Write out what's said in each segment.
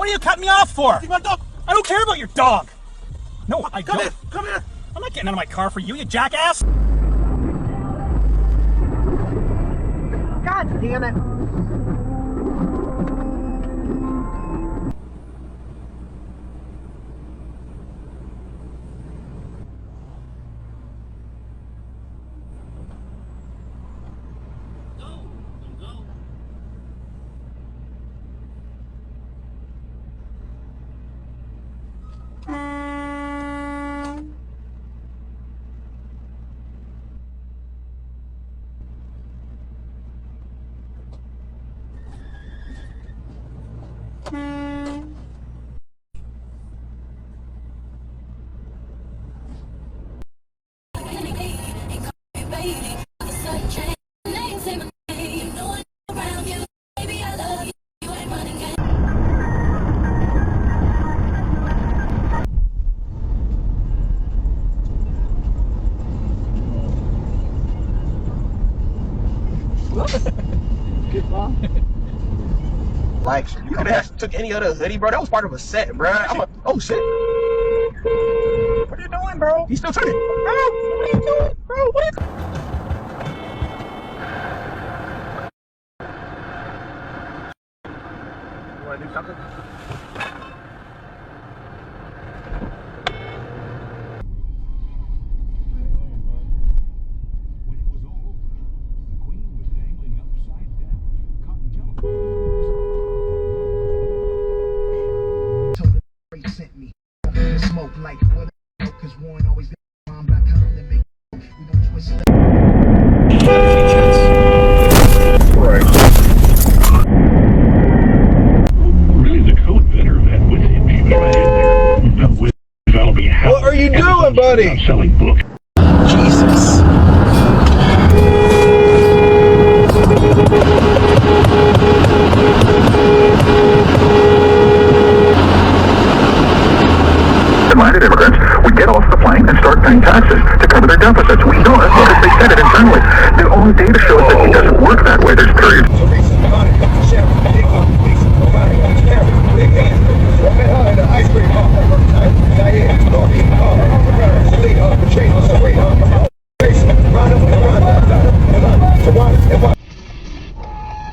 are you cutting me off for? My dog. I don't care about your dog. No, I Come don't. here. Come here. I'm not getting out of my car for you, you jackass. God damn it. Like, you could have took any other hoodie, bro. That was part of a set, bro. Oh shit. What are you doing, bro? He's still turning. Bro, what are you doing? Bro, what are you doing? You wanna do something? Sent me smoke like what? Cause one always got bomb.com to make we gon' twist it up. Right. Really, the co-inventor of that with him, he was right in there. With developing a What are you doing, buddy? Selling books. Jesus. Minded immigrants would get off the plane and start paying taxes to cover their deficits. We know it because they said it internally. The only data shows that it doesn't work that way. There's periods.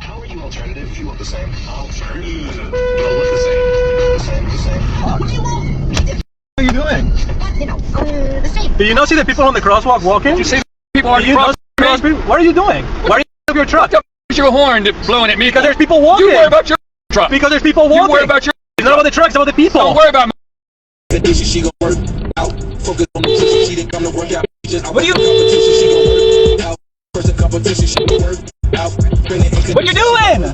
How are you alternative if you look the same? Alternative. Don't look the same. The same. What do you want? What are you doing? The same. Do you not see the people on the crosswalk walking? You see people on the cross? What are you doing? Why are you up your truck? your horn blowing at me? Because there's people walking. You worry about your truck. Because there's people walking. You worry about your It's not about the truck, it's about the people. Don't worry about me. She gon' work out. Focus on the pussy. She didn't come to work out. What are you? Competition. She gon' work out. First competition. She gon' work out. What are you doing?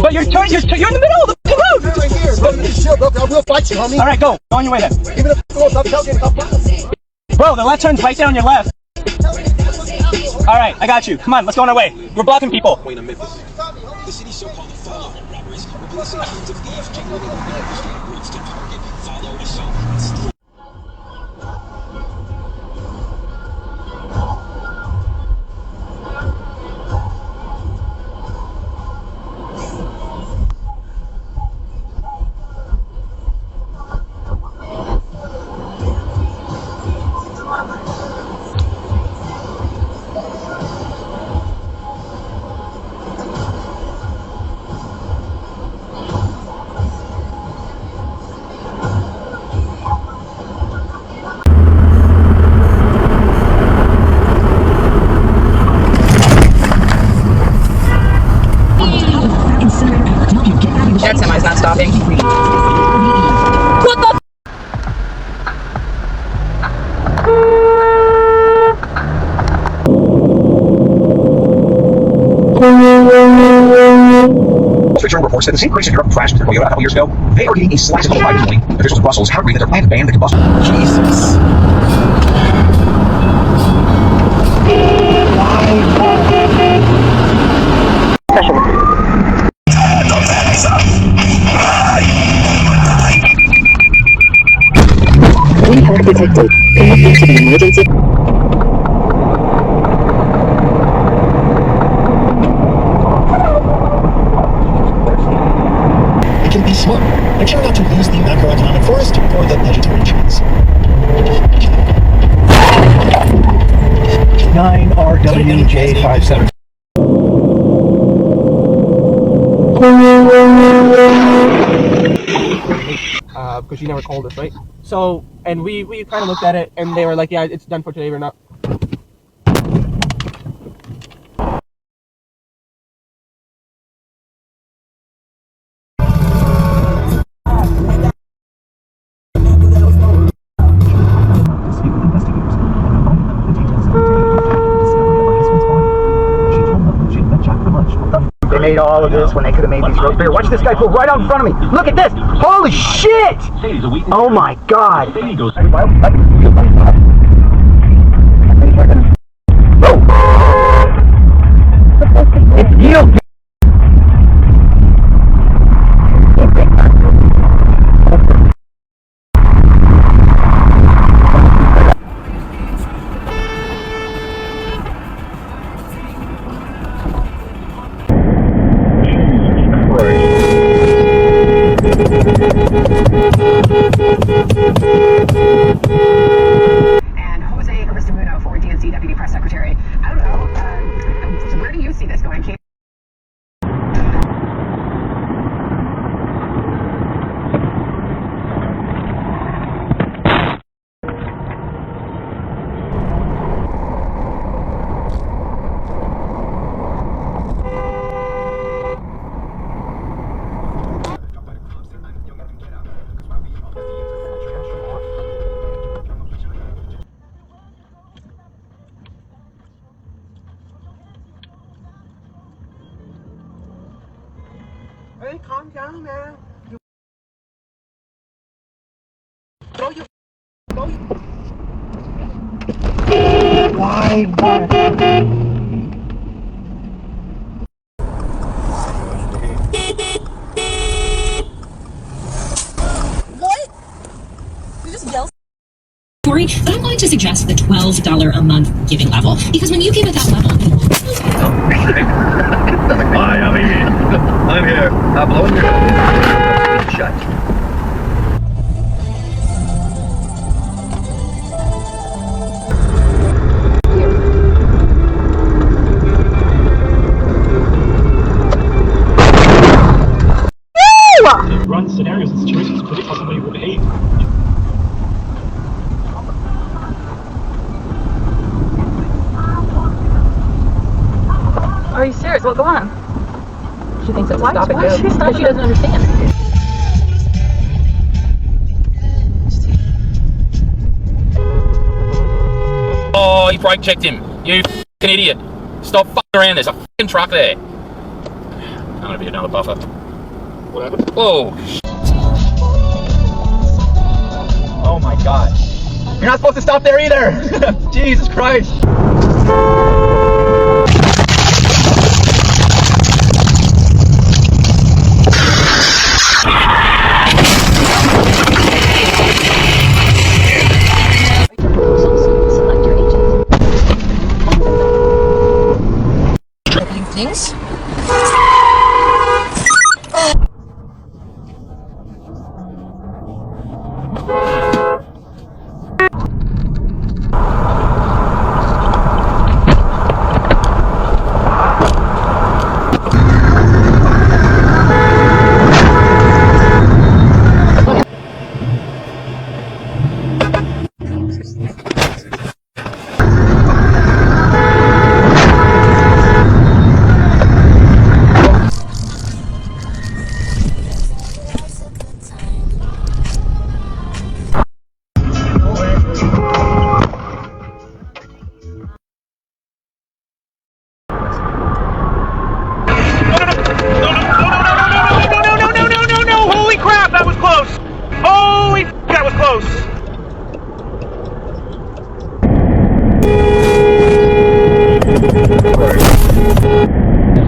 But you're in the middle of the road. Right here. We'll fight you, homie. All right, go. Go on your way then. Even if it goes up, tell you to Bro, the left turn's right down your left. All right, I got you. Come on, let's go on our way. We're blocking people. Wait a minute. The city show called the Follow Robberies. Replacing hundreds of thieves, jingling in the street routes to target. Follow the show. That semi's not stopping. What the? Official reports that the same police in Europe crashed with their Toyota a couple years ago. They are getting a slice of the pie recently. Officials in Brussels have agreed that their plan to ban the combustion. Jesus. We have detected. Connecting to the emergency. It can be smart. 5-7. Because you never called us, right? So, and we kind of looked at it, and they were like, yeah, it's done for today, we're not. They made all of this when they could have made these roads bigger. Watch this guy pull right out in front of me. Look at this. Holy shit! Oh my god. It's you. And Jose Aristimuno for DNC Deputy Press Secretary. I don't know. So where do you see this going, Kate? Hey, calm down, man. But I'm going to suggest the $12 a month giving level, because when you give at that level, Hi, I'm here. I'm blowing your nose. Shut. Run scenarios and situations to predict how somebody will behave. Are you serious? What's going on? She thinks it's a stop and go. Because she doesn't understand. Oh, you brake checked him. You f***ing idiot. Stop f***ing around. There's a f***ing truck there. I'm gonna be another buffer. What happened? Whoa. Oh my god. You're not supposed to stop there either! Jesus Christ! Things?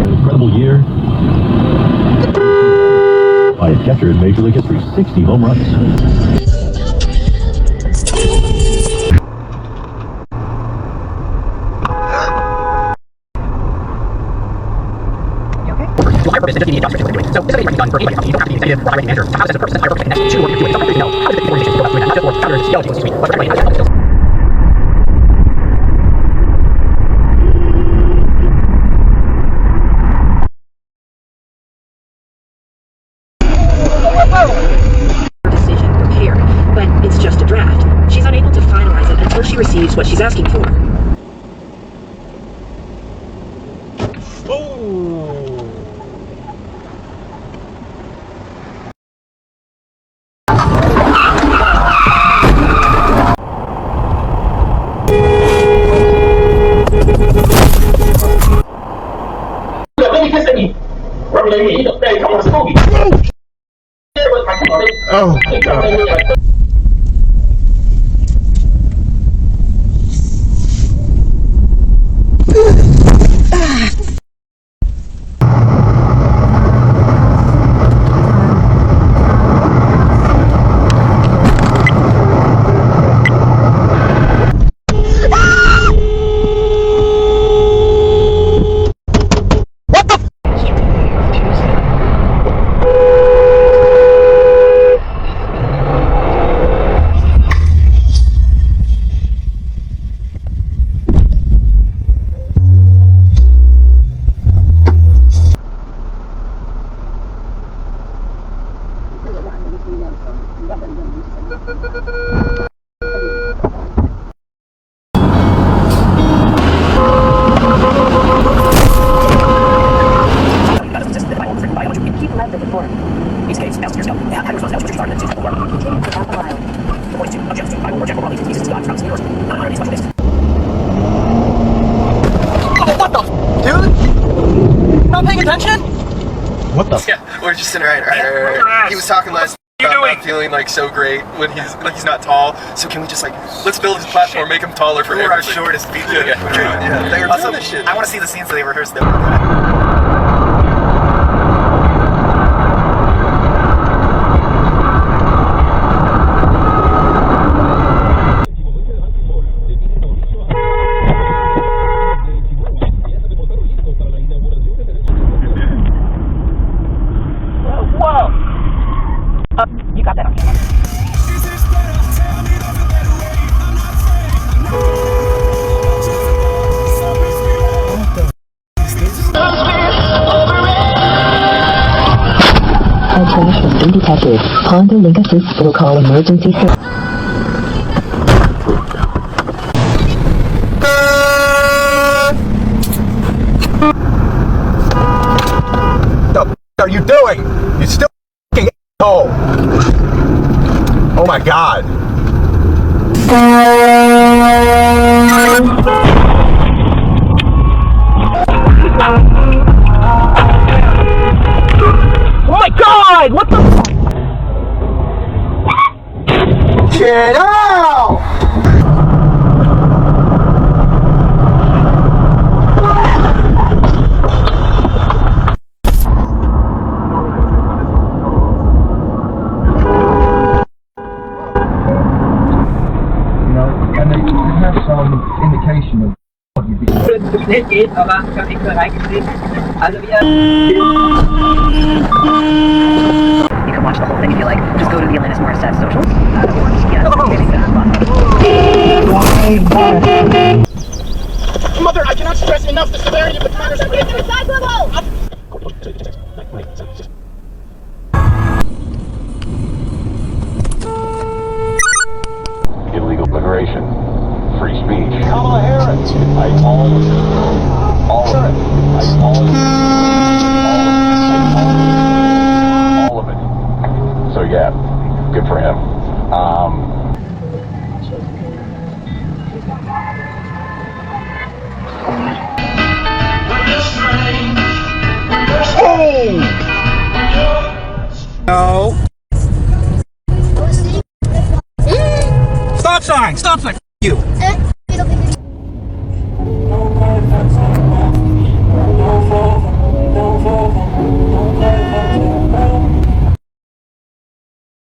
Incredible year. By a catcher in Major League history, 60 home runs. My purpose is just the job description we're doing. So this is what you're done for anybody. You don't have to be executive or operating manager. How does this purpose, higher purpose, connect to what you're doing? Something no. How does the organization go about doing that? Not just for counters, skeleton, suite, but for everybody. How does that help skills? she receives what she's asking for. Oh. What the? Yeah, we're just sitting right. He was talking last about not feeling like so great when he's not tall. So can we just like let's build his platform, make him taller for We're our shortest feature. Yeah. They were Also, doing this shit. I want to see the scenes that they rehearsed them. You got that on camera. Trash has been detected. Honda Link Assist will call emergency service. What the are you doing? You still f***ing asshole. Oh my god. Oh my god! What the fuck? Get out! And they have some indication of what you'd be. Schnell geht, aber kann ich mal reingeschrieben. Also wir. You can watch the whole thing if you like. Just go to the Alanis Morissette socials. Mother, I cannot stress enough the severity of the matters at Illegal immigration, free speech. Kamala Harris. All of it. So yeah, good for him. No. Stop sign! Stop sign! You.